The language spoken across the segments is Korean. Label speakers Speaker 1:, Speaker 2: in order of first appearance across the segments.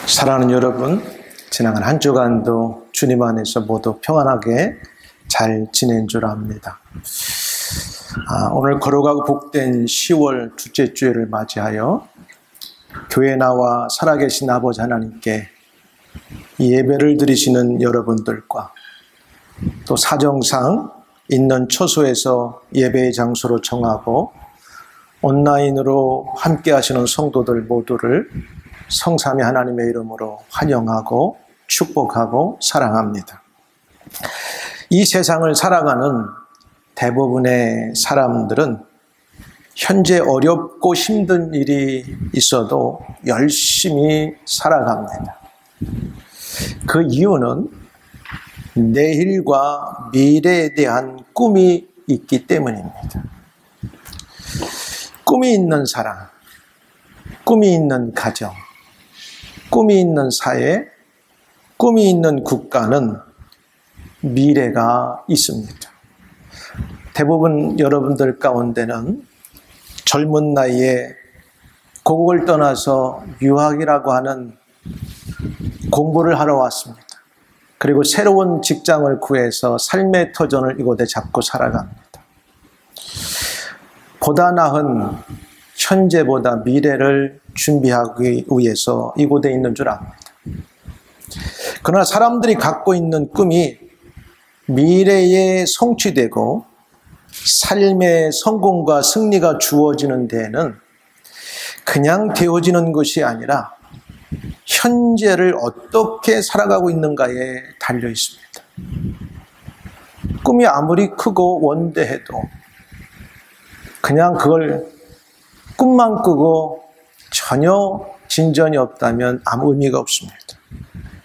Speaker 1: 사랑하는 여러분, 지나간 한 주간도 주님 안에서 모두 평안하게 잘 지낸 줄 압니다. 오늘 걸어가고 복된 10월 둘째 주일을 맞이하여 교회에 나와 살아계신 아버지 하나님께 예배를 드리시는 여러분들과 또 사정상 있는 처소에서 예배의 장소로 정하고 온라인으로 함께 하시는 성도들 모두를 성삼위 하나님의 이름으로 환영하고 축복하고 사랑합니다. 이 세상을 살아가는 대부분의 사람들은 현재 어렵고 힘든 일이 있어도 열심히 살아갑니다. 그 이유는 내일과 미래에 대한 꿈이 있기 때문입니다. 꿈이 있는 사람, 꿈이 있는 가정, 꿈이 있는 사회, 꿈이 있는 국가는 미래가 있습니다. 대부분 여러분들 가운데는 젊은 나이에 고국을 떠나서 유학이라고 하는 공부를 하러 왔습니다. 그리고 새로운 직장을 구해서 삶의 터전을 이곳에 잡고 살아갑니다. 보다 나은 현재보다 미래를 준비하기 위해서 이곳에 있는 줄 압니다. 그러나 사람들이 갖고 있는 꿈이 미래에 성취되고 삶의 성공과 승리가 주어지는 데에는 그냥 되어지는 것이 아니라 현재를 어떻게 살아가고 있는가에 달려 있습니다. 꿈이 아무리 크고 원대해도 그냥 그걸 꿈만 꾸고 전혀 진전이 없다면 아무 의미가 없습니다.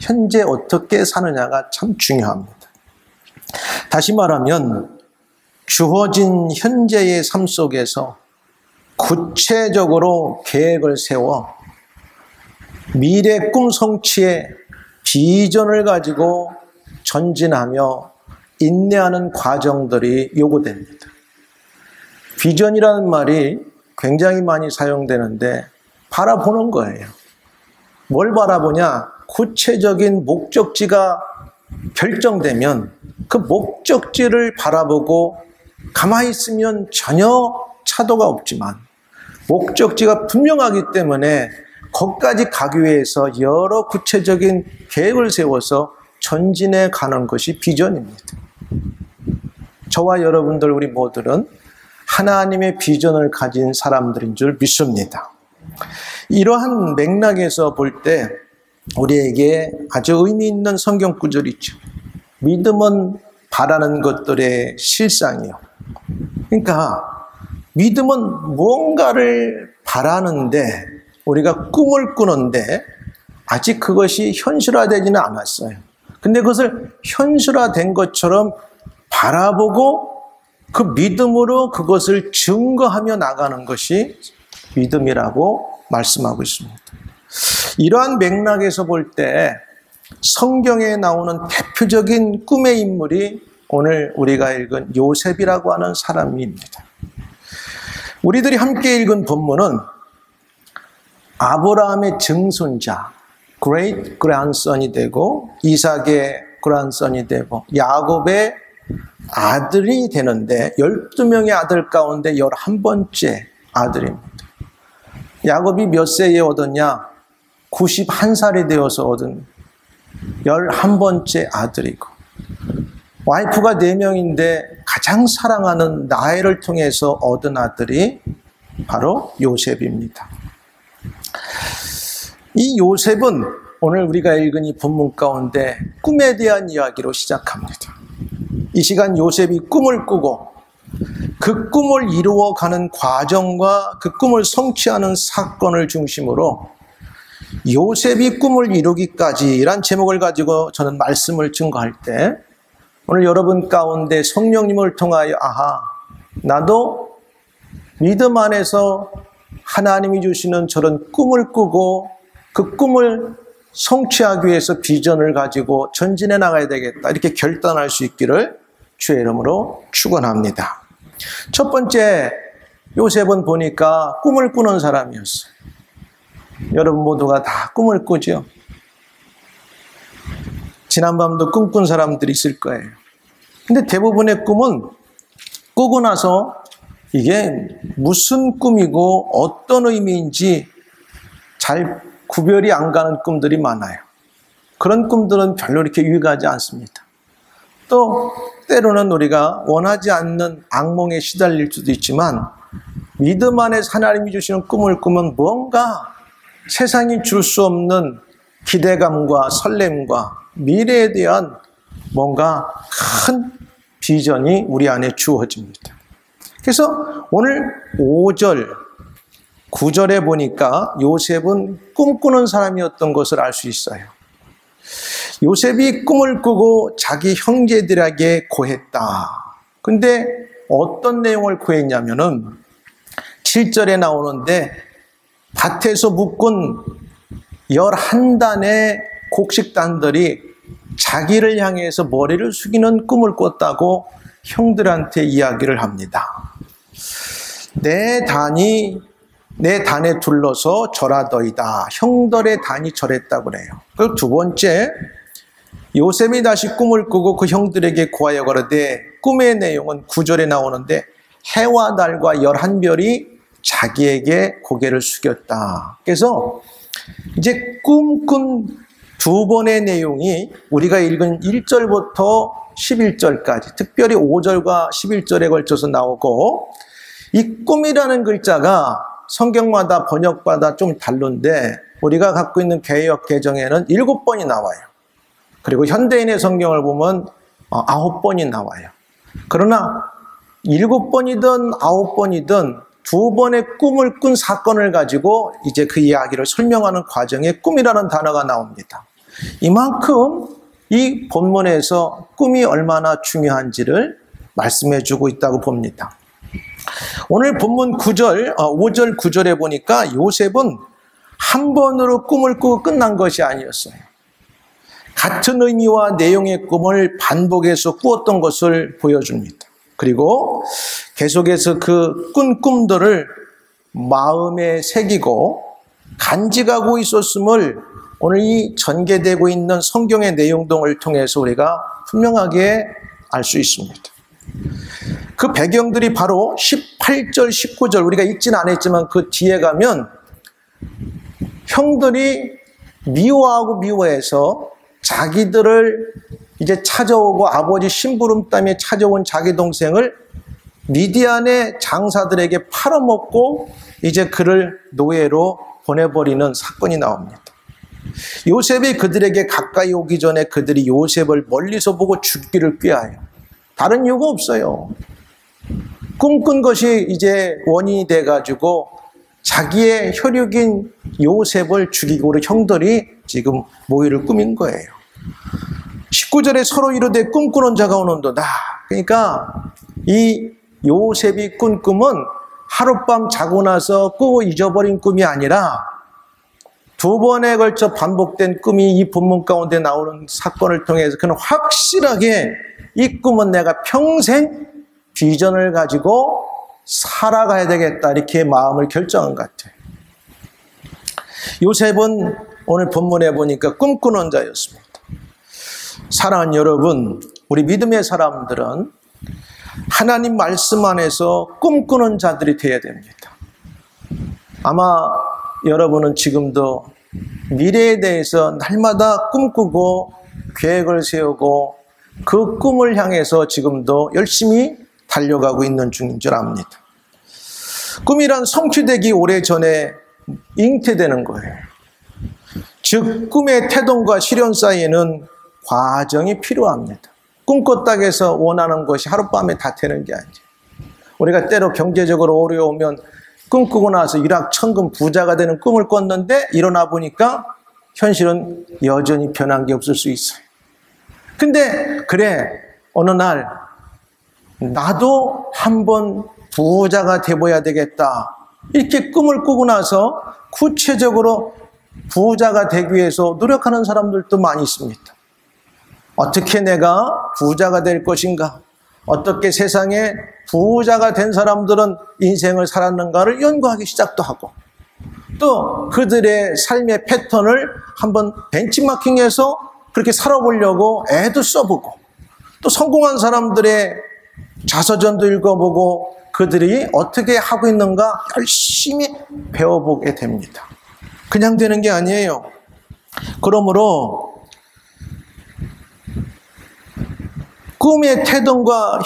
Speaker 1: 현재 어떻게 사느냐가 참 중요합니다. 다시 말하면 주어진 현재의 삶 속에서 구체적으로 계획을 세워 미래 꿈 성취의 비전을 가지고 전진하며 인내하는 과정들이 요구됩니다. 비전이라는 말이 굉장히 많이 사용되는데 바라보는 거예요. 뭘 바라보냐? 구체적인 목적지가 결정되면 그 목적지를 바라보고 가만히 있으면 전혀 차도가 없지만 목적지가 분명하기 때문에 거기까지 가기 위해서 여러 구체적인 계획을 세워서 전진해 가는 것이 비전입니다. 저와 여러분들 우리 모두는 하나님의 비전을 가진 사람들인 줄 믿습니다. 이러한 맥락에서 볼 때 우리에게 아주 의미 있는 성경 구절이 있죠. 믿음은 바라는 것들의 실상이요. 그러니까 믿음은 무언가를 바라는데 우리가 꿈을 꾸는데 아직 그것이 현실화되지는 않았어요. 근데 그것을 현실화된 것처럼 바라보고 그 믿음으로 그것을 증거하며 나가는 것이 믿음이라고 말씀하고 있습니다. 이러한 맥락에서 볼 때 성경에 나오는 대표적인 꿈의 인물이 오늘 우리가 읽은 요셉이라고 하는 사람입니다. 우리들이 함께 읽은 본문은 아브라함의 증손자, great grandson이 되고 이삭의 grandson이 되고 야곱의 아들이 되는데 12명의 아들 가운데 11번째 아들입니다. 야곱이 몇 세에 얻었냐? 91살이 되어서 얻은 11번째 아들이고 와이프가 4명인데 가장 사랑하는 라헬을 통해서 얻은 아들이 바로 요셉입니다. 이 요셉은 오늘 우리가 읽은 이 본문 가운데 꿈에 대한 이야기로 시작합니다. 이 시간 요셉이 꿈을 꾸고 그 꿈을 이루어가는 과정과 그 꿈을 성취하는 사건을 중심으로 요셉이 꿈을 이루기까지란 제목을 가지고 저는 말씀을 증거할 때 오늘 여러분 가운데 성령님을 통하여 나도 믿음 안에서 하나님이 주시는 저런 꿈을 꾸고 그 꿈을 성취하기 위해서 비전을 가지고 전진해 나가야 되겠다 이렇게 결단할 수 있기를 주의 이름으로 축원합니다. 첫 번째 요셉은 보니까 꿈을 꾸는 사람이었어요. 여러분 모두가 다 꿈을 꾸죠. 지난밤도 꿈꾼 사람들이 있을 거예요. 근데 대부분의 꿈은 꾸고 나서 이게 무슨 꿈이고 어떤 의미인지 잘 구별이 안 가는 꿈들이 많아요. 그런 꿈들은 별로 이렇게 유익하지 않습니다. 또 때로는 우리가 원하지 않는 악몽에 시달릴 수도 있지만 믿음 안에서 하나님이 주시는 꿈을 꾸면 뭔가 세상이 줄 수 없는 기대감과 설렘과 미래에 대한 뭔가 큰 비전이 우리 안에 주어집니다. 그래서 오늘 5절, 9절에 보니까 요셉은 꿈꾸는 사람이었던 것을 알 수 있어요. 요셉이 꿈을 꾸고 자기 형제들에게 고했다. 근데 어떤 내용을 고했냐면은 7절에 나오는데 밭에서 묶은 11단의 곡식단들이 자기를 향해서 머리를 숙이는 꿈을 꿨다고 형들한테 이야기를 합니다. 내 단에 둘러서 절하더이다. 형들의 단이 절했다고 그래요. 그리고 두 번째, 요셉이 다시 꿈을 꾸고 그 형들에게 고하여 가로되, 꿈의 내용은 9절에 나오는데 해와 달과 11별이 자기에게 고개를 숙였다. 그래서 이제 꿈꾼 두 번의 내용이 우리가 읽은 1절부터 11절까지, 특별히 5절과 11절에 걸쳐서 나오고, 이 꿈이라는 글자가 성경마다 번역마다 좀 다른데 우리가 갖고 있는 개역 개정에는 7번이 나와요. 그리고 현대인의 성경을 보면 9번이 나와요. 그러나 7번이든 9번이든 두 번의 꿈을 꾼 사건을 가지고 이제 그 이야기를 설명하는 과정에 꿈이라는 단어가 나옵니다. 이만큼 이 본문에서 꿈이 얼마나 중요한지를 말씀해 주고 있다고 봅니다. 오늘 본문 5절, 9절에 보니까 요셉은 한 번으로 꿈을 꾸고 끝난 것이 아니었어요. 같은 의미와 내용의 꿈을 반복해서 꾸었던 것을 보여줍니다. 그리고 계속해서 그 꾼 꿈들을 마음에 새기고 간직하고 있었음을 오늘 이 전개되고 있는 성경의 내용 등을 통해서 우리가 분명하게 알 수 있습니다. 그 배경들이 바로 18절, 19절, 우리가 읽지는 않았지만 그 뒤에 가면 형들이 미워해서 자기들을 이제 찾아오고 아버지 심부름 때문에 찾아온 자기 동생을 미디안의 장사들에게 팔아먹고 이제 그를 노예로 보내버리는 사건이 나옵니다. 요셉이 그들에게 가까이 오기 전에 그들이 요셉을 멀리서 보고 죽기를 꾀하여. 다른 이유가 없어요. 꿈꾼 것이 이제 원인이 돼가지고 자기의 혈육인 요셉을 죽이고 우리 형들이 지금 모의를 꾸민 거예요. 19절에 서로 이르되 꿈꾸는 자가 오는도다. 그러니까 이 요셉이 꾼 꿈은 하룻밤 자고 나서 꾸고 잊어버린 꿈이 아니라 두 번에 걸쳐 반복된 꿈이 이 본문 가운데 나오는 사건을 통해서 그는 확실하게 이 꿈은 내가 평생 비전을 가지고 살아가야 되겠다 이렇게 마음을 결정한 것 같아요. 요셉은 오늘 본문에 보니까 꿈꾸는 자였습니다. 사랑하는 여러분, 우리 믿음의 사람들은 하나님 말씀 안에서 꿈꾸는 자들이 되어야 됩니다. 아마 여러분은 지금도 미래에 대해서 날마다 꿈꾸고 계획을 세우고 그 꿈을 향해서 지금도 열심히 달려가고 있는 중인 줄 압니다. 꿈이란 성취되기 오래전에 잉태되는 거예요. 즉 꿈의 태동과 실현 사이에는 과정이 필요합니다. 꿈꿨다고 해서 원하는 것이 하룻밤에 다 되는 게 아니에요. 우리가 때로 경제적으로 어려우면 꿈꾸고 나서 일확천금 부자가 되는 꿈을 꿨는데 일어나 보니까 현실은 여전히 변한 게 없을 수 있어요. 근데 그래, 어느 날 나도 한번 부자가 돼봐야 되겠다 이렇게 꿈을 꾸고 나서 구체적으로 부자가 되기 위해서 노력하는 사람들도 많이 있습니다. 어떻게 내가 부자가 될 것인가? 어떻게 세상에 부자가 된 사람들은 인생을 살았는가를 연구하기 시작도 하고 또 그들의 삶의 패턴을 한번 벤치마킹해서 그렇게 살아보려고 애도 써보고 또 성공한 사람들의 자서전도 읽어보고 그들이 어떻게 하고 있는가 열심히 배워보게 됩니다. 그냥 되는 게 아니에요. 그러므로 꿈의 태동과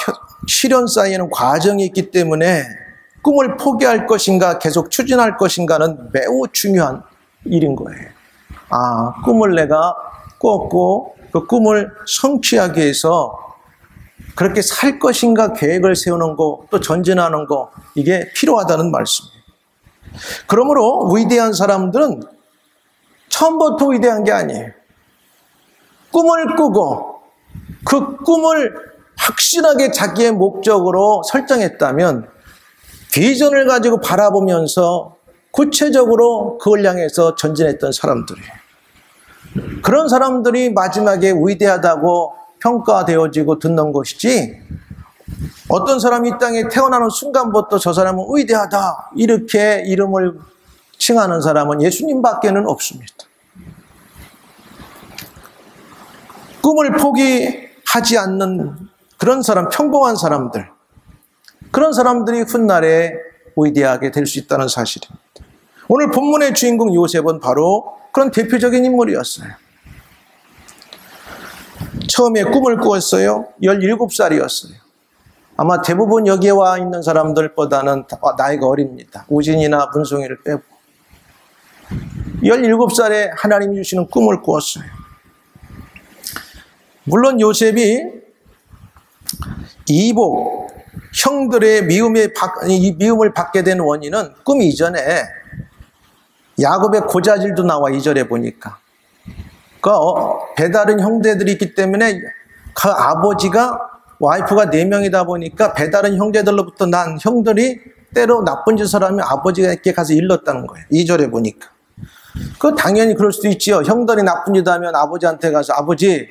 Speaker 1: 실현 사이에는 과정이 있기 때문에 꿈을 포기할 것인가 계속 추진할 것인가는 매우 중요한 일인 거예요. 꿈을 내가 꿨고 그 꿈을 성취하기 위해서 그렇게 살 것인가 계획을 세우는 거, 또 전진하는 거, 이게 필요하다는 말씀이에요. 그러므로 위대한 사람들은 처음부터 위대한 게 아니에요. 꿈을 꾸고 그 꿈을 확실하게 자기의 목적으로 설정했다면 비전을 가지고 바라보면서 구체적으로 그걸 향해서 전진했던 사람들이에요. 그런 사람들이 마지막에 위대하다고 평가되어지고 듣는 것이지, 어떤 사람이 이 땅에 태어나는 순간부터 저 사람은 위대하다 이렇게 이름을 칭하는 사람은 예수님밖에는 없습니다. 꿈을 포기하지 않는 그런 사람, 평범한 사람들, 그런 사람들이 훗날에 위대하게 될 수 있다는 사실입니다. 오늘 본문의 주인공 요셉은 바로 그런 대표적인 인물이었어요. 처음에 꿈을 꾸었어요. 17살이었어요. 아마 대부분 여기에 와 있는 사람들보다는 나이가 어립니다. 우진이나 문송이를 빼고. 17살에 하나님이 주시는 꿈을 꾸었어요. 물론 요셉이 이복, 형들의 미움을 받게 된 원인은 꿈 이전에 야곱의 고자질도 나와 2절에 보니까. 배다른 형제들이 있기 때문에 그 아버지가 와이프가 4명이다 보니까 배다른 형제들로부터 난 형들이 때로 나쁜 짓을 하면 아버지에게 가서 일렀다는 거예요. 2절에 보니까. 당연히 그럴 수도 있지요. 형들이 나쁜 짓 하면 아버지한테 가서 아버지,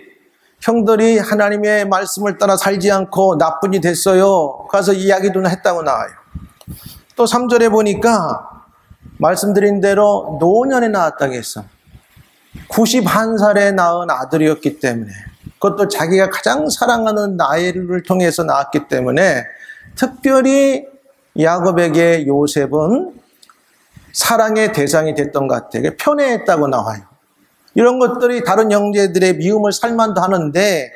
Speaker 1: 형들이 하나님의 말씀을 따라 살지 않고 나쁜 짓 했어요. 가서 이야기도 했다고 나와요. 또 3절에 보니까 말씀드린 대로 노년에 낳았다고 했어. 91살에 낳은 아들이었기 때문에, 그것도 자기가 가장 사랑하는 나엘을 통해서 낳았기 때문에 특별히 야곱에게 요셉은 사랑의 대상이 됐던 것 같아요. 편애했다고 나와요. 이런 것들이 다른 형제들의 미움을 살만도 하는데,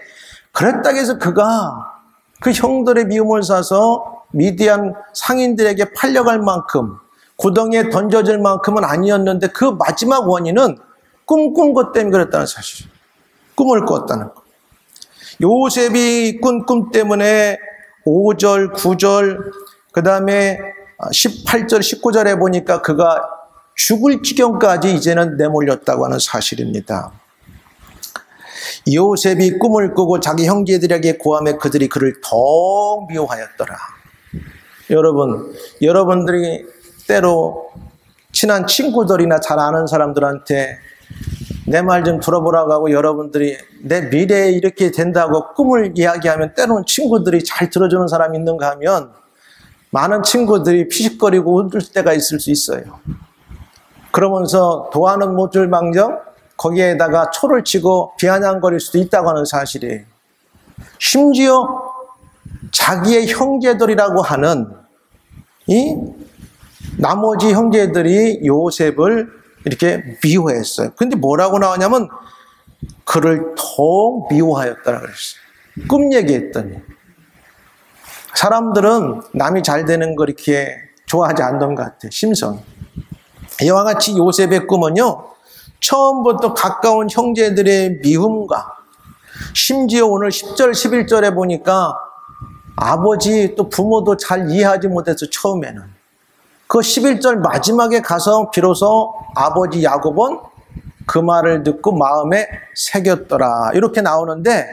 Speaker 1: 그랬다고 해서 그가 그 형들의 미움을 사서 미디안 상인들에게 팔려갈 만큼 구덩이에 던져질 만큼은 아니었는데, 그 마지막 원인은 꿈꾼 것 때문에 그랬다는 사실. 꿈을 꿨다는 것. 요셉이 꾼 꿈 때문에 5절, 9절, 그 다음에 18절, 19절에 보니까 그가 죽을 지경까지 이제는 내몰렸다고 하는 사실입니다. 요셉이 꿈을 꾸고 자기 형제들에게 고하며 그들이 그를 더 미워하였더라. 여러분들이 때로 친한 친구들이나 잘 아는 사람들한테 내 말 좀 들어보라고 하고 여러분들이 내 미래에 이렇게 된다고 꿈을 이야기하면 때로는 친구들이 잘 들어주는 사람이 있는가 하면 많은 친구들이 피식거리고 웃을 때가 있을 수 있어요. 그러면서 도와는 못 줄 망정 거기에다가 초를 치고 비아냥거릴 수도 있다고 하는 사실이에요. 심지어 자기의 형제들이라고 하는 이 나머지 형제들이 요셉을 이렇게 미워했어요. 근데 뭐라고 나오냐면 그를 더 미워하였다라고 그랬어요. 꿈 얘기했더니 사람들은 남이 잘 되는 걸 이렇게 좋아하지 않던 것 같아요. 심성. 이와 같이 요셉의 꿈은요, 처음부터 가까운 형제들의 미움과 심지어 오늘 10절, 11절에 보니까 아버지 또 부모도 잘 이해하지 못해서 처음에는 그 11절 마지막에 가서 비로소 아버지 야곱은 그 말을 듣고 마음에 새겼더라 이렇게 나오는데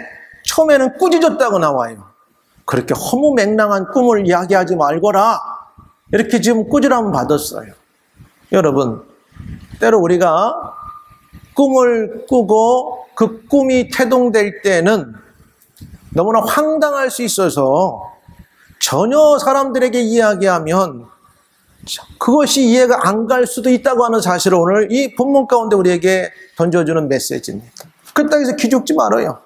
Speaker 1: 처음에는 꾸짖었다고 나와요. 그렇게 허무맹랑한 꿈을 이야기하지 말거라 이렇게 지금 꾸지람을 받았어요. 여러분, 때로 우리가 꿈을 꾸고 그 꿈이 태동될 때는 너무나 황당할 수 있어서 전혀 사람들에게 이야기하면 그것이 이해가 안 갈 수도 있다고 하는 사실을 오늘 이 본문 가운데 우리에게 던져주는 메시지입니다. 그 땅에서 기죽지 말아요.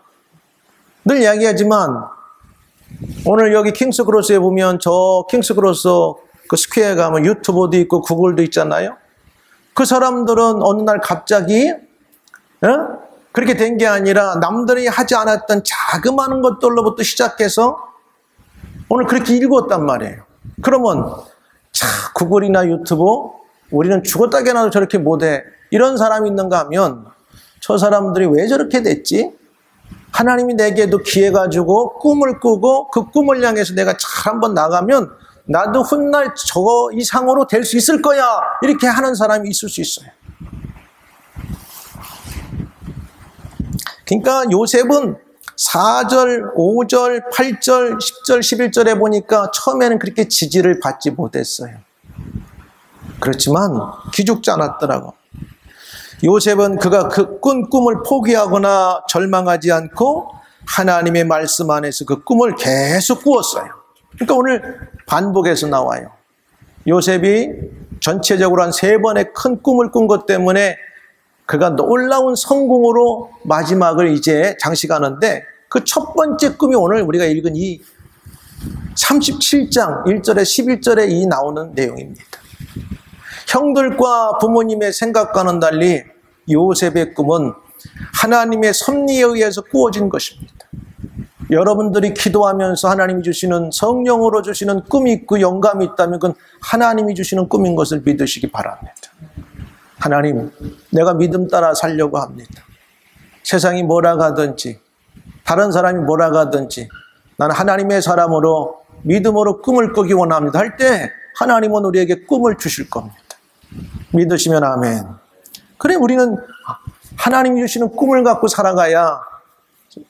Speaker 1: 늘 이야기하지만 오늘 여기 킹스크로스에 보면 저 킹스크로스 그 스퀘어에 가면 유튜브도 있고 구글도 있잖아요. 그 사람들은 어느 날 갑자기 그렇게 된 게 아니라 남들이 하지 않았던 자그마한 것들로부터 시작해서 오늘 그렇게 일구었단 말이에요. 그러면 구글이나 유튜브 우리는 죽었다 깨어나도 저렇게 못해 이런 사람이 있는가 하면 저 사람들이 왜 저렇게 됐지? 하나님이 내게도 기회가 주고 꿈을 꾸고 그 꿈을 향해서 내가 잘 한번 나가면 나도 훗날 저거 이상으로 될 수 있을 거야 이렇게 하는 사람이 있을 수 있어요. 그러니까 요셉은 4절, 5절, 8절, 10절, 11절에 보니까 처음에는 그렇게 지지를 받지 못했어요. 그렇지만 기죽지 않았더라고. 요셉은 그가 그 꾼 꿈을 포기하거나 절망하지 않고 하나님의 말씀 안에서 그 꿈을 계속 꾸었어요. 그러니까 오늘 반복해서 나와요. 요셉이 전체적으로 한 3번의 큰 꿈을 꾼 것 때문에 그가 놀라운 성공으로 마지막을 이제 장식하는데 그 첫 번째 꿈이 오늘 우리가 읽은 이 37장 1절에 11절에 이 나오는 내용입니다. 형들과 부모님의 생각과는 달리 요셉의 꿈은 하나님의 섭리에 의해서 꾸어진 것입니다. 여러분들이 기도하면서 하나님이 주시는 성령으로 주시는 꿈이 있고 영감이 있다면 그건 하나님이 주시는 꿈인 것을 믿으시기 바랍니다. 하나님, 내가 믿음 따라 살려고 합니다. 세상이 뭐라 하든지 다른 사람이 뭐라 하든지 나는 하나님의 사람으로 믿음으로 꿈을 꾸기 원합니다 할 때 하나님은 우리에게 꿈을 주실 겁니다. 믿으시면 아멘. 그래 우리는 하나님이 주시는 꿈을 갖고 살아가야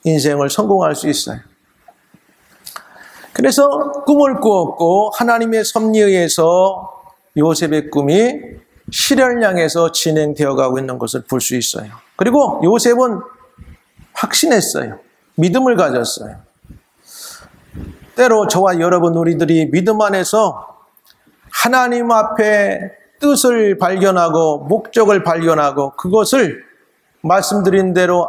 Speaker 1: 인생을 성공할 수 있어요. 그래서 꿈을 꾸었고 하나님의 섭리에 의해서 요셉의 꿈이 실현을 향해서 진행되어 가고 있는 것을 볼 수 있어요. 그리고 요셉은 확신했어요. 믿음을 가졌어요. 때로 저와 여러분 우리들이 믿음 안에서 하나님 앞에 뜻을 발견하고 목적을 발견하고 그것을 말씀드린 대로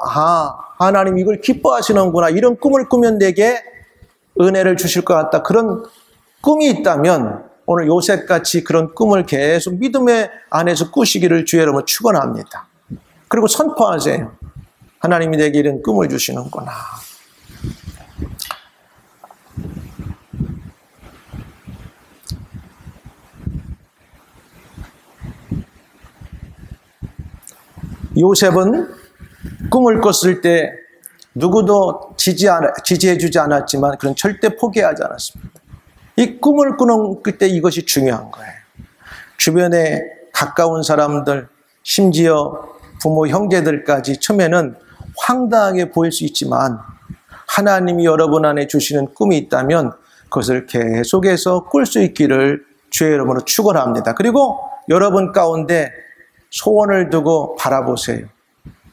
Speaker 1: 하나님 이걸 기뻐하시는구나 이런 꿈을 꾸면 내게 은혜를 주실 것 같다 그런 꿈이 있다면 오늘 요셉같이 그런 꿈을 계속 믿음의 안에서 꾸시기를 주의 이름으로 축원합니다. 그리고 선포하세요. 하나님이 내게 이런 꿈을 주시는구나. 요셉은 꿈을 꿨을 때 누구도 지지해주지 않았지만 그런 절대 포기하지 않았습니다. 이 꿈을 꾸는 그때 이것이 중요한 거예요. 주변에 가까운 사람들, 심지어 부모, 형제들까지 처음에는 황당하게 보일 수 있지만 하나님이 여러분 안에 주시는 꿈이 있다면 그것을 계속해서 꿀 수 있기를 주의 이름으로 축원합니다. 그리고 여러분 가운데 소원을 두고 바라보세요.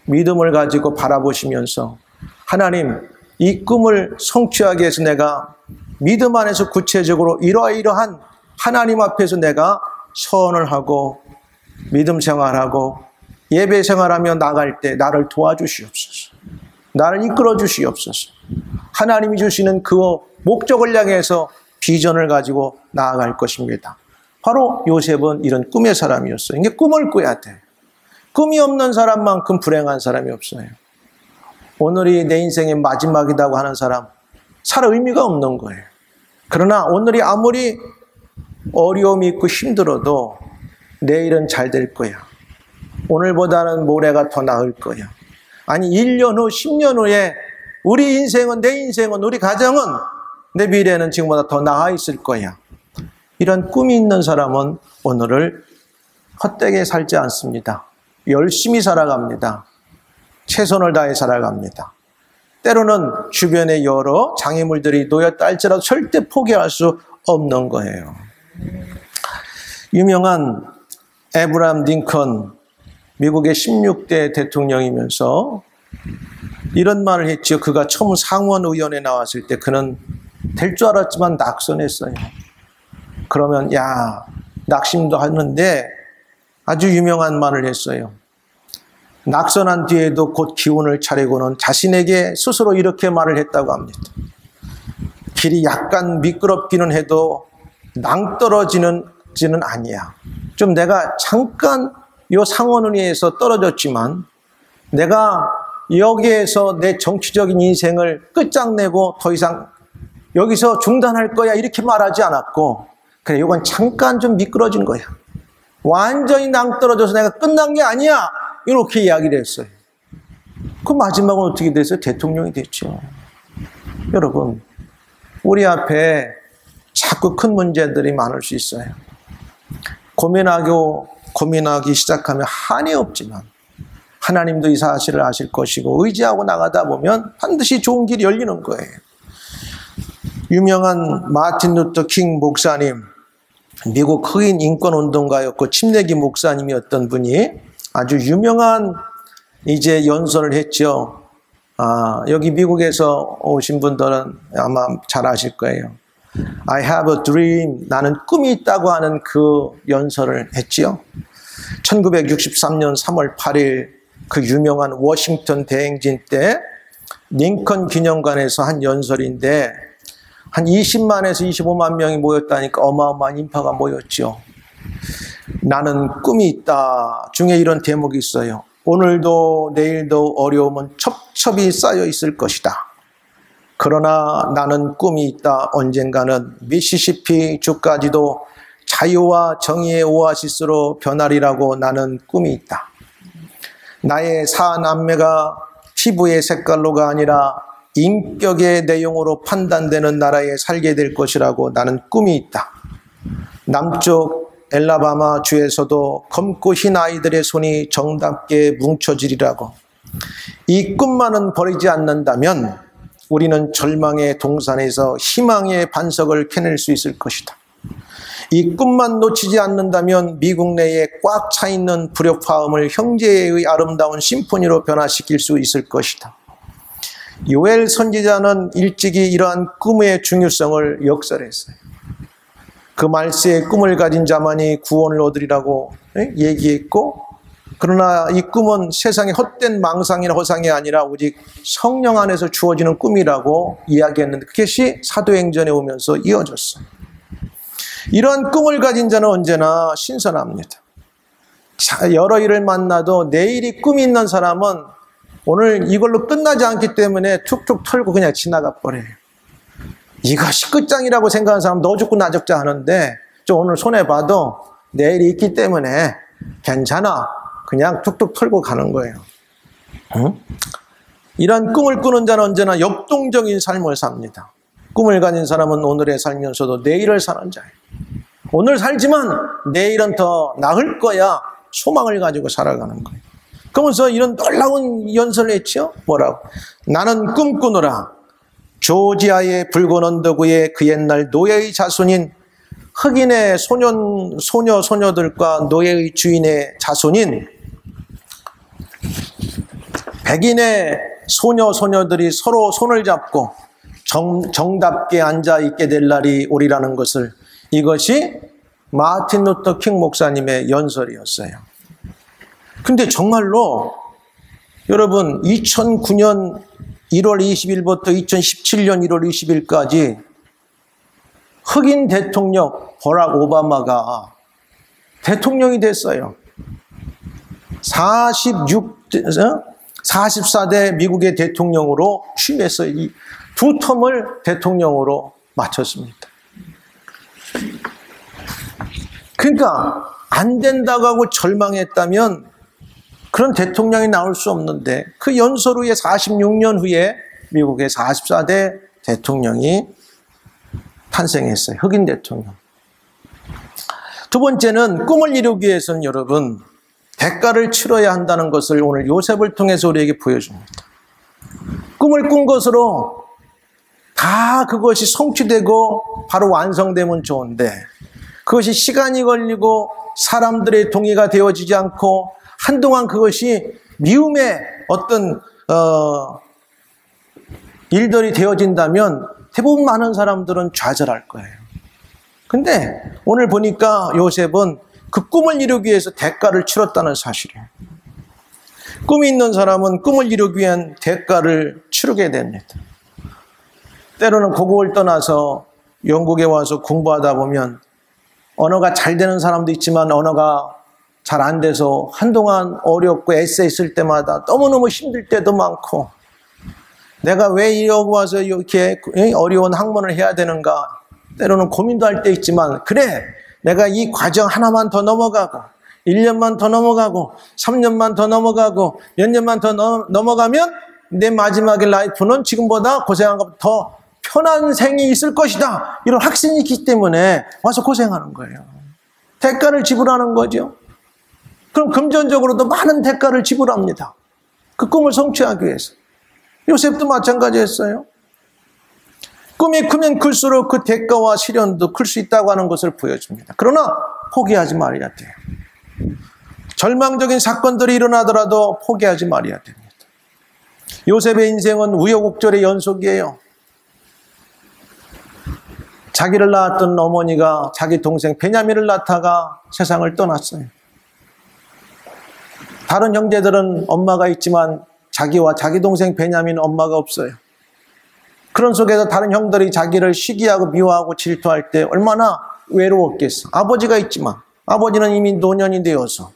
Speaker 1: 믿음을 가지고 바라보시면서 하나님 이 꿈을 성취하기 위해서 내가 믿음 안에서 구체적으로 이러이러한 하나님 앞에서 내가 서원을 하고 믿음 생활하고 예배 생활하며 나갈 때 나를 도와주시옵소서. 나를 이끌어 주시옵소서. 하나님이 주시는 그 목적을 향해서 비전을 가지고 나아갈 것입니다. 바로 요셉은 이런 꿈의 사람이었어요. 이게 꿈을 꿔야 돼. 꿈이 없는 사람만큼 불행한 사람이 없어요. 오늘이 내 인생의 마지막이라고 하는 사람, 살 의미가 없는 거예요. 그러나 오늘이 아무리 어려움이 있고 힘들어도 내일은 잘 될 거야. 오늘보다는 모레가 더 나을 거야. 아니 1년 후, 10년 후에 우리 인생은, 내 인생은, 우리 가정은, 내 미래는 지금보다 더 나아 있을 거야. 이런 꿈이 있는 사람은 오늘을 헛되게 살지 않습니다. 열심히 살아갑니다. 최선을 다해 살아갑니다. 때로는 주변에 여러 장애물들이 놓였다 할지라도 절대 포기할 수 없는 거예요. 유명한 에브라함 링컨, 미국의 16대 대통령이면서 이런 말을 했죠. 그가 처음 상원의원에 나왔을 때 그는 될 줄 알았지만 낙선했어요. 그러면 낙심도 하는데 아주 유명한 말을 했어요. 낙선한 뒤에도 곧 기운을 차리고는 자신에게 스스로 이렇게 말을 했다고 합니다. 길이 약간 미끄럽기는 해도 낭떠러지는 아니야. 좀 내가 잠깐 요 상원의에서 떨어졌지만 내가 여기에서 내 정치적인 인생을 끝장내고 더 이상 여기서 중단할 거야 이렇게 말하지 않았고, 그래 이건 잠깐 좀 미끄러진 거야. 완전히 낭떠러져서 내가 끝난 게 아니야 이렇게 이야기를 했어요. 그 마지막은 어떻게 됐어요? 대통령이 됐죠. 여러분, 우리 앞에 자꾸 큰 문제들이 많을 수 있어요. 고민하기 시작하면 한이 없지만 하나님도 이 사실을 아실 것이고 의지하고 나가다 보면 반드시 좋은 길이 열리는 거예요. 유명한 마틴 루터 킹 목사님, 미국 흑인 인권운동가였고 침례기 목사님이었던 분이 아주 유명한 이제 연설을 했죠. 여기 미국에서 오신 분들은 아마 잘 아실 거예요. I have a dream. 나는 꿈이 있다고 하는 그 연설을 했지요. 1963년 3월 8일 그 유명한 워싱턴 대행진 때 링컨 기념관에서 한 연설인데 한 20만에서 25만 명이 모였다니까 어마어마한 인파가 모였죠. 나는 꿈이 있다 중에 이런 대목이 있어요. 오늘도 내일도 어려움은 첩첩이 쌓여 있을 것이다. 그러나 나는 꿈이 있다. 언젠가는 미시시피 주까지도 자유와 정의의 오아시스로 변하리라고 나는 꿈이 있다. 나의 사남매가 피부의 색깔로가 아니라 인격의 내용으로 판단되는 나라에 살게 될 것이라고 나는 꿈이 있다. 남쪽 엘라바마 주에서도 검고 흰 아이들의 손이 정답게 뭉쳐지리라고. 이 꿈만은 버리지 않는다면 우리는 절망의 동산에서 희망의 반석을 캐낼 수 있을 것이다. 이 꿈만 놓치지 않는다면 미국 내에 꽉 차 있는 불협화음을 형제의 아름다운 심포니로 변화시킬 수 있을 것이다. 요엘 선지자는 일찍이 이러한 꿈의 중요성을 역설했어요. 그 말세의 꿈을 가진 자만이 구원을 얻으리라고 얘기했고, 그러나 이 꿈은 세상의 헛된 망상이나 허상이 아니라 오직 성령 안에서 주어지는 꿈이라고 이야기했는데 그것이 사도행전에 오면서 이어졌어요. 이러한 꿈을 가진 자는 언제나 신선합니다. 여러 일을 만나도 내일이 꿈이 있는 사람은 오늘 이걸로 끝나지 않기 때문에 툭툭 털고 그냥 지나가 버려요. 이것이 끝장이라고 생각하는 사람 너 죽고 나 죽자 하는데 좀 오늘 손해봐도 내일이 있기 때문에 괜찮아. 그냥 툭툭 털고 가는 거예요. 응? 이런 꿈을 꾸는 자는 언제나 역동적인 삶을 삽니다. 꿈을 가진 사람은 오늘에 살면서도 내일을 사는 자예요. 오늘 살지만 내일은 더 나을 거야. 소망을 가지고 살아가는 거예요. 그러면서 이런 놀라운 연설을 했죠. 뭐라고? 나는 꿈꾸노라. 조지아의 붉은 언덕 위에 그 옛날 노예의 자손인 흑인의 소녀들과 노예의 주인의 자손인 백인의 소녀들이 서로 손을 잡고 정답게 앉아있게 될 날이 오리라는 것을, 이것이 마틴 루터 킹 목사님의 연설이었어요. 근데 정말로 여러분 2009년 1월 20일부터 2017년 1월 20일까지 흑인 대통령 버락 오바마가 대통령이 됐어요. 44대 미국의 대통령으로 취임했어요. 이 두 텀을 대통령으로 마쳤습니다. 그러니까 안 된다고 하고 절망했다면 그런 대통령이 나올 수 없는데 그 연설 후에 46년 후에 미국의 44대 대통령이 탄생했어요. 흑인 대통령. 두 번째는 꿈을 이루기 위해서는 여러분 대가를 치러야 한다는 것을 오늘 요셉을 통해서 우리에게 보여줍니다. 꿈을 꾼 것으로 다 그것이 성취되고 바로 완성되면 좋은데 그것이 시간이 걸리고 사람들의 동의가 되어지지 않고 한동안 그것이 미움의 어떤 일들이 되어진다면 대부분 많은 사람들은 좌절할 거예요. 근데 오늘 보니까 요셉은 그 꿈을 이루기 위해서 대가를 치렀다는 사실이에요. 꿈이 있는 사람은 꿈을 이루기 위한 대가를 치르게 됩니다. 때로는 고국을 떠나서 영국에 와서 공부하다 보면 언어가 잘 되는 사람도 있지만 언어가 잘 안 돼서 한동안 어렵고 애써 있을 때마다 너무너무 힘들 때도 많고, 내가 왜 여기 와서 이렇게 어려운 학문을 해야 되는가 때로는 고민도 할 때 있지만, 그래 내가 이 과정 하나만 더 넘어가고 1년만 더 넘어가고 3년만 더 넘어가고 몇 년만 더 넘어가면 내 마지막의 라이프는 지금보다 고생한 것보다 더 편한 생이 있을 것이다, 이런 확신이 있기 때문에 와서 고생하는 거예요. 대가를 지불하는 거죠. 그럼 금전적으로도 많은 대가를 지불합니다. 그 꿈을 성취하기 위해서. 요셉도 마찬가지였어요. 꿈이 크면 클수록 그 대가와 시련도 클 수 있다고 하는 것을 보여줍니다. 그러나 포기하지 말아야 돼요. 절망적인 사건들이 일어나더라도 포기하지 말아야 됩니다. 요셉의 인생은 우여곡절의 연속이에요. 자기를 낳았던 어머니가 자기 동생 베냐민을 낳다가 세상을 떠났어요. 다른 형제들은 엄마가 있지만 자기와 자기 동생 베냐민은 엄마가 없어요. 그런 속에서 다른 형들이 자기를 시기하고 미워하고 질투할 때 얼마나 외로웠겠어. 아버지가 있지만 아버지는 이미 노년이 되어서.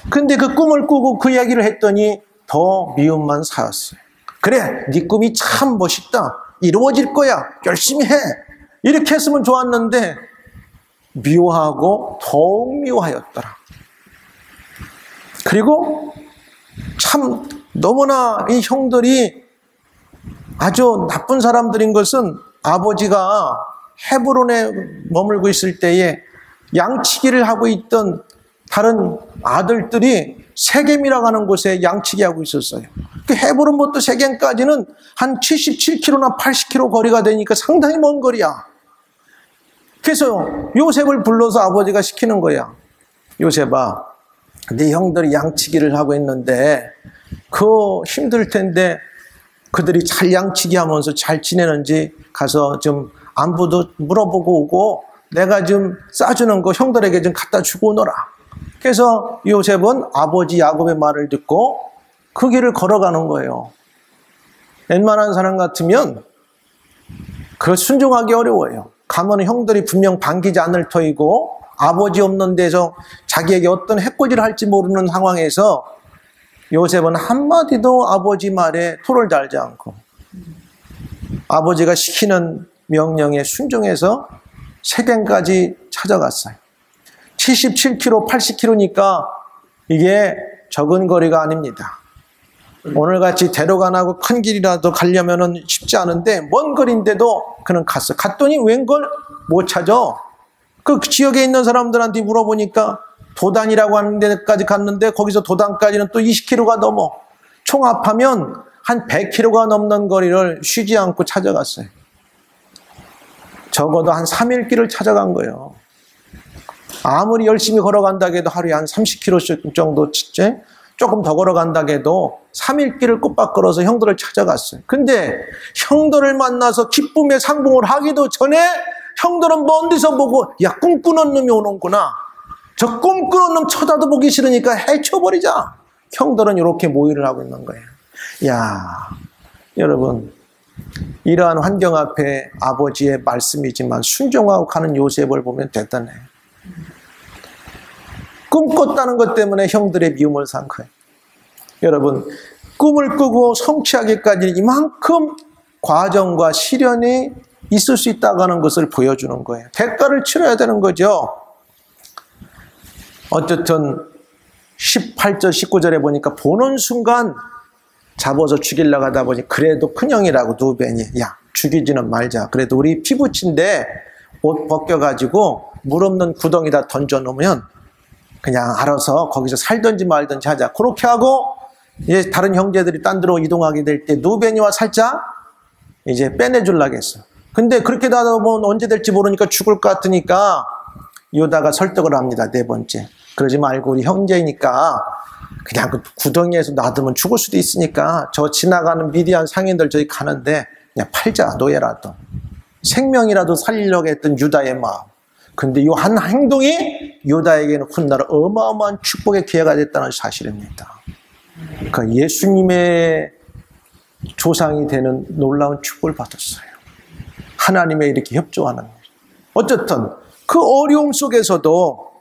Speaker 1: 근데 그 꿈을 꾸고 그 이야기를 했더니 더 미움만 쌓였어요. 그래, 네 꿈이 참 멋있다, 이루어질 거야, 열심히 해, 이렇게 했으면 좋았는데 미워하고 더욱 미워하였더라. 그리고 참 너무나 이 형들이 아주 나쁜 사람들인 것은, 아버지가 헤브론에 머물고 있을 때에 양치기를 하고 있던 다른 아들들이 세겜이라고 하는 곳에 양치기 하고 있었어요. 그 헤브론부터 세겜까지는 한 77km나 80km 거리가 되니까 상당히 먼 거리야. 그래서 요셉을 불러서 아버지가 시키는 거야. 요셉아, 네 형들이 양치기를 하고 있는데 그 힘들 텐데 그들이 잘 양치기 하면서 잘 지내는지 가서 좀 안부도 물어보고 오고, 내가 좀 싸주는 거 형들에게 좀 갖다 주고 오너라. 그래서 요셉은 아버지 야곱의 말을 듣고 그 길을 걸어가는 거예요. 웬만한 사람 같으면 그 순종하기 어려워요. 가면 형들이 분명 반기지 않을 터이고, 아버지 없는 데서 자기에게 어떤 해코지를 할지 모르는 상황에서 요셉은 한마디도 아버지 말에 토를 달지 않고 아버지가 시키는 명령에 순종해서 세겜까지 찾아갔어요. 77km, 80km니까 이게 적은 거리가 아닙니다. 오늘같이 대로가 나고 큰 길이라도 가려면 쉽지 않은데 먼 거리인데도 그는 갔어. 갔더니 웬걸 못 찾아. 그 지역에 있는 사람들한테 물어보니까 도단이라고 하는 데까지 갔는데 거기서 도단까지는 또 20km가 넘어. 총 합하면 한 100km가 넘는 거리를 쉬지 않고 찾아갔어요. 적어도 한 3일 길을 찾아간 거예요. 아무리 열심히 걸어간다 해도 하루에 한 30km 정도 조금 더 걸어간다 해도 3일 길을 꼬박 걸어서 형들을 찾아갔어요. 근데 형들을 만나서 기쁨의 상봉을 하기도 전에 형들은 먼 데서 보고, 야, 꿈꾸는 놈이 오는구나. 저 꿈꾸는 놈 쳐다도 보기 싫으니까 해쳐버리자. 형들은 이렇게 모의를 하고 있는 거예요. 야, 여러분, 이러한 환경 앞에 아버지의 말씀이지만 순종하고 가는 요셉을 보면 대단해요. 꿈꿨다는 것 때문에 형들의 미움을 산 거예요. 여러분, 꿈을 꾸고 성취하기까지 이만큼 과정과 시련이 있을 수 있다고 하는 것을 보여주는 거예요. 대가를 치러야 되는 거죠. 어쨌든 18절 19절에 보니까 보는 순간 잡아서 죽이려고 하다 보니, 그래도 큰형이라고 누벤이, 야, 죽이지는 말자. 그래도 우리 피부친데 옷 벗겨가지고 물 없는 구덩이다 던져놓으면 그냥 알아서 거기서 살든지 말든지 하자. 그렇게 하고 이제 다른 형제들이 딴 데로 이동하게 될 때 누벤이와 살짝 이제 빼내주려고 했어. 근데 그렇게 하다 보면 언제 될지 모르니까 죽을 것 같으니까 유다가 설득을 합니다. 네 번째, 그러지 말고 우리 형제니까 그냥 그 구덩이에서 놔두면 죽을 수도 있으니까 저 지나가는 미디안 상인들 저기 가는데 그냥 팔자, 노예라도 생명이라도 살리려고 했던 유다의 마음. 근데 이 한 행동이 유다에게는 훗날 어마어마한 축복의 기회가 됐다는 사실입니다. 그러니까 예수님의 조상이 되는 놀라운 축복을 받았어요. 하나님의 이렇게 협조하는 일. 어쨌든 그 어려움 속에서도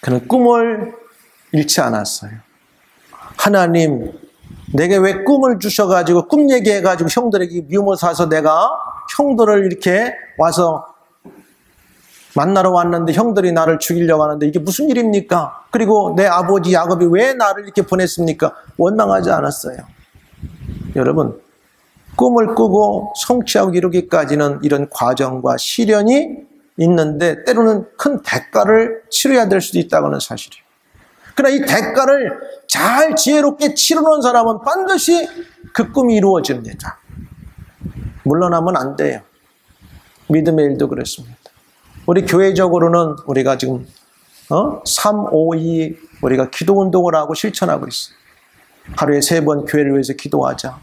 Speaker 1: 그는 꿈을 잃지 않았어요. 하나님, 내게 왜 꿈을 주셔가지고 꿈 얘기해가지고 형들에게 미움을 사서 내가 형들을 이렇게 와서 만나러 왔는데 형들이 나를 죽이려고 하는데 이게 무슨 일입니까? 그리고 내 아버지 야곱이 왜 나를 이렇게 보냈습니까? 원망하지 않았어요. 여러분, 꿈을 꾸고 성취하고 이루기까지는 이런 과정과 시련이 있는데 때로는 큰 대가를 치러야 될 수도 있다고 하는 사실이에요. 그러나 이 대가를 잘 지혜롭게 치르는 사람은 반드시 그 꿈이 이루어집니다. 물러나면 안 돼요. 믿음의 일도 그렇습니다. 우리 교회적으로는 우리가 지금 352 우리가 기도 운동을 하고 실천하고 있어요. 하루에 3번 교회를 위해서 기도하자.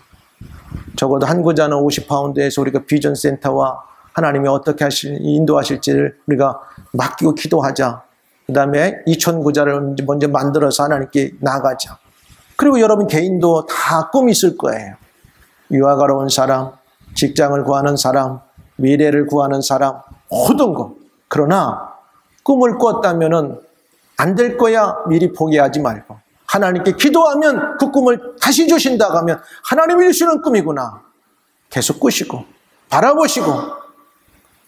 Speaker 1: 적어도 한 구자는 50파운드에서 우리가 비전 센터와 하나님이 어떻게 인도하실지를 우리가 맡기고 기도하자. 그 다음에 2000구자를 먼저 만들어서 하나님께 나가자. 그리고 여러분 개인도 다 꿈이 있을 거예요. 유학하러 온 사람, 직장을 구하는 사람, 미래를 구하는 사람, 모든 것. 그러나 꿈을 꿨다면 안 될 거야 미리 포기하지 말고 하나님께 기도하면 그 꿈을 다시 주신다고 하면 하나님이 주시는 꿈이구나. 계속 꾸시고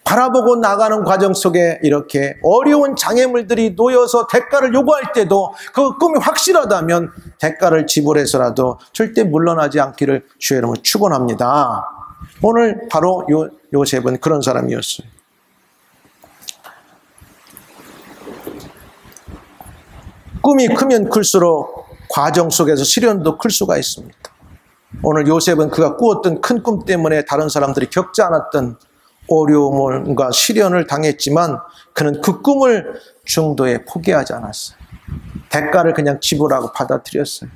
Speaker 1: 바라보고 나가는 과정 속에 이렇게 어려운 장애물들이 놓여서 대가를 요구할 때도 그 꿈이 확실하다면 대가를 지불해서라도 절대 물러나지 않기를 주의 이름으로 축원합니다. 오늘 바로 요셉은 그런 사람이었어요. 꿈이 크면 클수록 과정 속에서 시련도 클 수가 있습니다. 오늘 요셉은 그가 꾸었던 큰 꿈 때문에 다른 사람들이 겪지 않았던 어려움과 시련을 당했지만 그는 그 꿈을 중도에 포기하지 않았어요. 대가를 그냥 지불하고 받아들였어요.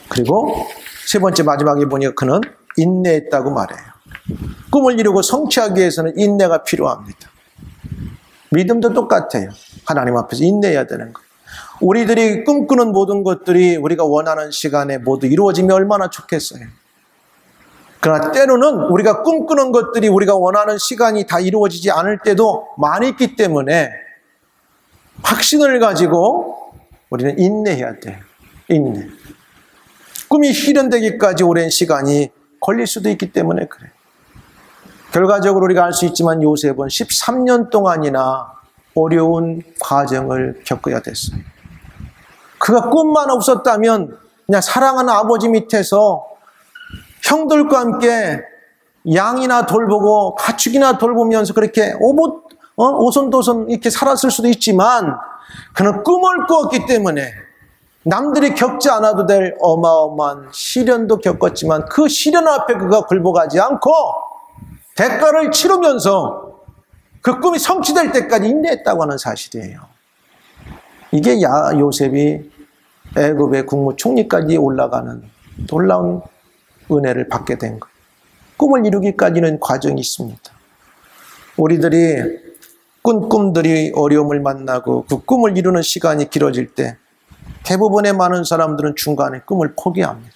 Speaker 1: 그리고 세 번째 마지막에 보니까 그는 인내했다고 말해요. 꿈을 이루고 성취하기 위해서는 인내가 필요합니다. 믿음도 똑같아요. 하나님 앞에서 인내해야 되는 것. 우리들이 꿈꾸는 모든 것들이 우리가 원하는 시간에 모두 이루어지면 얼마나 좋겠어요. 그러나 때로는 우리가 꿈꾸는 것들이 우리가 원하는 시간이 다 이루어지지 않을 때도 많이 있기 때문에 확신을 가지고 우리는 인내해야 돼요. 인내. 꿈이 실현되기까지 오랜 시간이 걸릴 수도 있기 때문에 그래요. 결과적으로 우리가 알 수 있지만 요셉은 13년 동안이나 어려운 과정을 겪어야 됐어요. 그가 꿈만 없었다면 그냥 사랑하는 아버지 밑에서 형들과 함께 양이나 돌보고 가축이나 돌보면서 그렇게 오손도손 이렇게 살았을 수도 있지만 그는 꿈을 꾸었기 때문에 남들이 겪지 않아도 될 어마어마한 시련도 겪었지만 그 시련 앞에 그가 굴복하지 않고 대가를 치르면서 그 꿈이 성취될 때까지 인내했다고 하는 사실이에요. 이게 요셉이 애굽의 국무총리까지 올라가는 놀라운 은혜를 받게 된 거예요. 꿈을 이루기까지는 과정이 있습니다. 우리들이 꾼 꿈들이 어려움을 만나고 그 꿈을 이루는 시간이 길어질 때 대부분의 많은 사람들은 중간에 꿈을 포기합니다.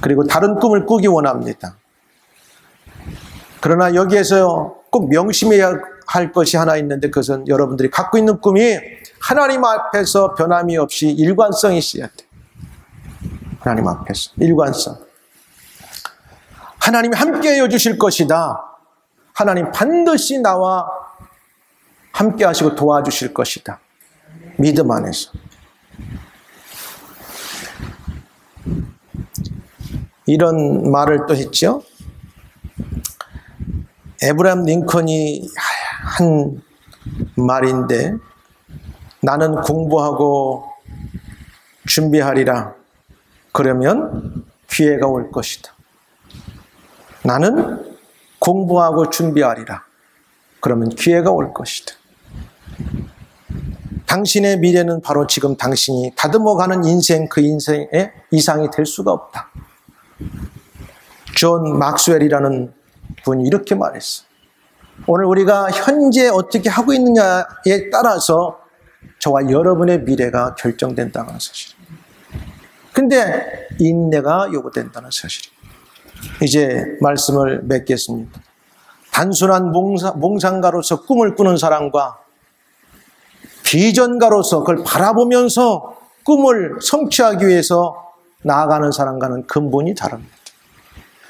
Speaker 1: 그리고 다른 꿈을 꾸기 원합니다. 그러나 여기에서 꼭 명심해야 할 것이 하나 있는데 그것은 여러분들이 갖고 있는 꿈이 하나님 앞에서 변함이 없이 일관성이 있어야 돼요. 하나님 앞에서 일관성. 하나님이 함께하여 주실 것이다. 하나님 반드시 나와 함께 하시고 도와주실 것이다. 믿음 안에서. 이런 말을 또 했죠. 에브라임 링컨이 한 말인데 나는 공부하고 준비하리라. 그러면 기회가 올 것이다. 나는 공부하고 준비하리라. 그러면 기회가 올 것이다. 당신의 미래는 바로 지금 당신이 다듬어가는 인생 그 인생의 이상이 될 수가 없다. 존 막스웰이라는 분이 이렇게 말했어요. 오늘 우리가 현재 어떻게 하고 있느냐에 따라서 저와 여러분의 미래가 결정된다는 사실입니다. 근데 인내가 요구된다는 사실입니다. 이제 말씀을 맺겠습니다. 단순한 몽상가로서 꿈을 꾸는 사람과 비전가로서 그걸 바라보면서 꿈을 성취하기 위해서 나아가는 사람과는 근본이 다릅니다.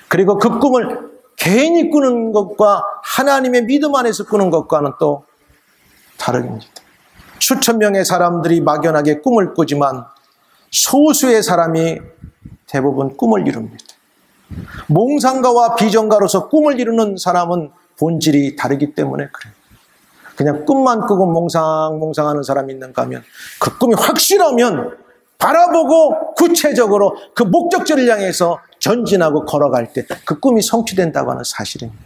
Speaker 1: 그리고 그 꿈을 개인이 꾸는 것과 하나님의 믿음 안에서 꾸는 것과는 또 다릅니다. 수천 명의 사람들이 막연하게 꿈을 꾸지만 소수의 사람이 대부분 꿈을 이룹니다. 몽상가와 비전가로서 꿈을 이루는 사람은 본질이 다르기 때문에 그래요. 그냥 꿈만 꾸고 몽상하는 사람이 있는가 하면 그 꿈이 확실하면 바라보고 구체적으로 그 목적지를 향해서 전진하고 걸어갈 때 그 꿈이 성취된다고 하는 사실입니다.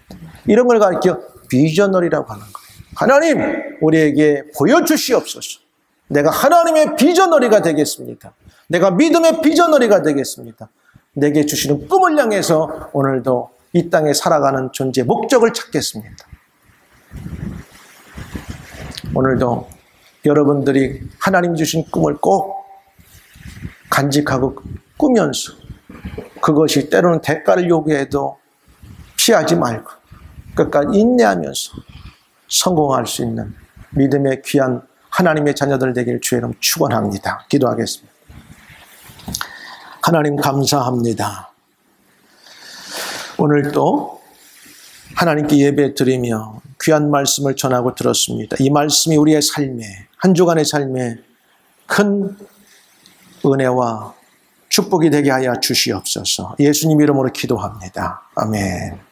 Speaker 1: 이런 걸 가리켜 비저널이라고 하는 거예요. 하나님, 우리에게 보여주시옵소서. 내가 하나님의 비저너리가 되겠습니다. 내가 믿음의 비저너리가 되겠습니다. 내게 주시는 꿈을 향해서 오늘도 이 땅에 살아가는 존재의 목적을 찾겠습니다. 오늘도 여러분들이 하나님 주신 꿈을 꼭 간직하고 꾸면서 그것이 때로는 대가를 요구해도 피하지 말고 끝까지 인내하면서 성공할 수 있는 믿음의 귀한 하나님의 자녀들 되기를 주의 이름 축원합니다. 기도하겠습니다. 하나님 감사합니다. 오늘도 하나님께 예배 드리며 귀한 말씀을 전하고 들었습니다. 이 말씀이 우리의 삶에, 한 주간의 삶에 큰 은혜와 축복이 되게 하여 주시옵소서. 예수님 이름으로 기도합니다. 아멘.